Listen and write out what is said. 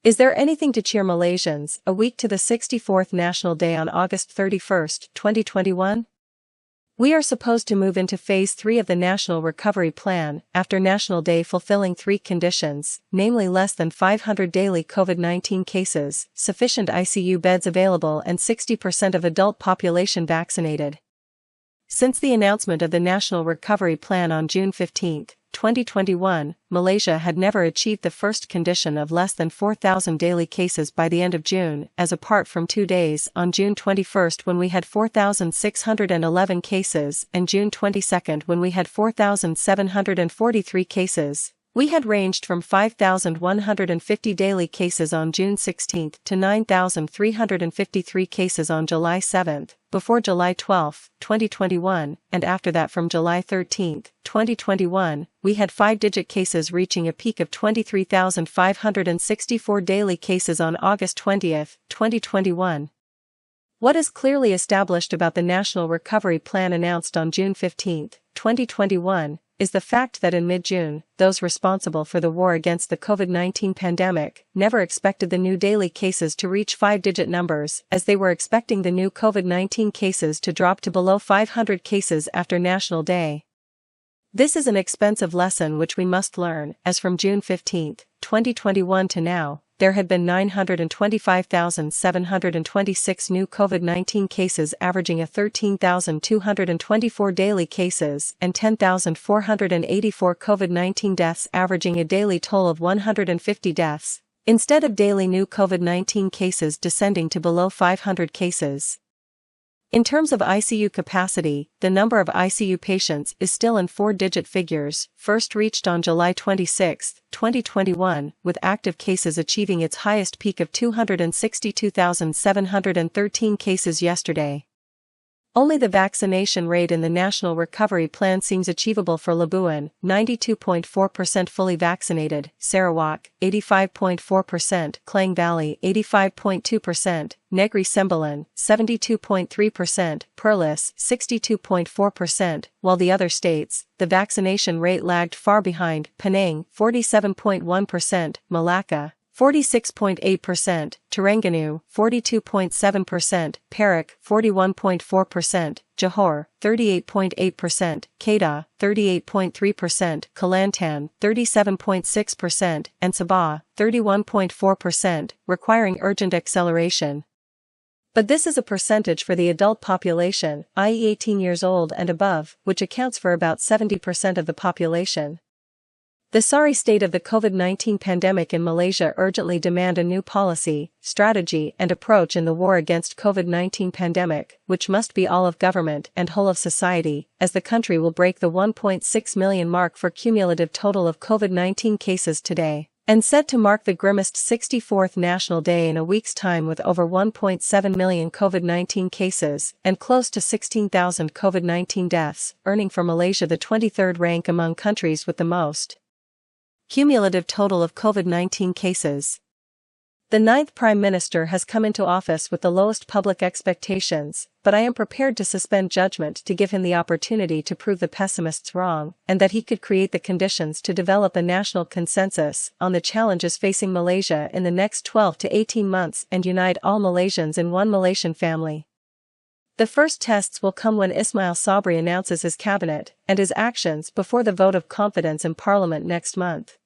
Is there anything to cheer Malaysians a week to the 64th National Day on August 31, 2021? We are supposed to move into Phase 3 of the National Recovery Plan after National Day fulfilling three conditions, namely less than 500 daily COVID-19 cases, sufficient ICU beds available and 60% of adult population vaccinated. Since the announcement of the National Recovery Plan on June 15, 2021, Malaysia had never achieved the first condition of less than 4,000 daily cases by the end of June, as apart from 2 days on June 21 when we had 4,611 cases and June 22 when we had 4,743 cases. We had ranged from 5,150 daily cases on June 16 to 9,353 cases on July 7, before July 12, 2021, and after that from July 13, 2021, we had 5-digit cases reaching a peak of 23,564 daily cases on August 20, 2021. What is clearly established about the National Recovery Plan announced on June 15, 2021, is the fact that in mid-June, those responsible for the war against the COVID-19 pandemic never expected the new daily cases to reach 5-digit numbers, as they were expecting the new COVID-19 cases to drop to below 500 cases after National Day. This is an expensive lesson which we must learn, as from June 15, 2021 to now, there had been 925,726 new COVID-19 cases averaging a 13,224 daily cases and 10,484 COVID-19 deaths averaging a daily toll of 150 deaths, instead of daily new COVID-19 cases descending to below 500 cases. In terms of ICU capacity, the number of ICU patients is still in 4-digit figures, first reached on July 26, 2021, with active cases achieving its highest peak of 262,713 cases yesterday. Only the vaccination rate in the National Recovery Plan seems achievable for Labuan, 92.4% fully vaccinated, Sarawak, 85.4%, Klang Valley, 85.2%, Negri Sembilan, 72.3%, Perlis, 62.4%, while the other states, the vaccination rate lagged far behind, Penang, 47.1%, Malacca, 46.8%, Terengganu, 42.7%, Perak, 41.4%, Johor, 38.8%, Kedah, 38.3%, Kelantan, 37.6%, and Sabah, 31.4%, requiring urgent acceleration. But this is a percentage for the adult population, i.e. 18 years old and above, which accounts for about 70% of the population. The sorry state of the COVID-19 pandemic in Malaysia urgently demand a new policy, strategy and approach in the war against COVID-19 pandemic, which must be all of government and whole of society, as the country will break the 1.6 million mark for cumulative total of COVID-19 cases today, and set to mark the grimmest 64th National Day in a week's time with over 1.7 million COVID-19 cases and close to 16,000 COVID-19 deaths, earning for Malaysia the 23rd rank among countries with the most cumulative total of COVID-19 cases. The 9th Prime Minister has come into office with the lowest public expectations, but I am prepared to suspend judgment to give him the opportunity to prove the pessimists wrong, and that he could create the conditions to develop a national consensus on the challenges facing Malaysia in the next 12 to 18 months and unite all Malaysians in one Malaysian family. The first tests will come when Ismail Sabri announces his cabinet and his actions before the vote of confidence in Parliament next month.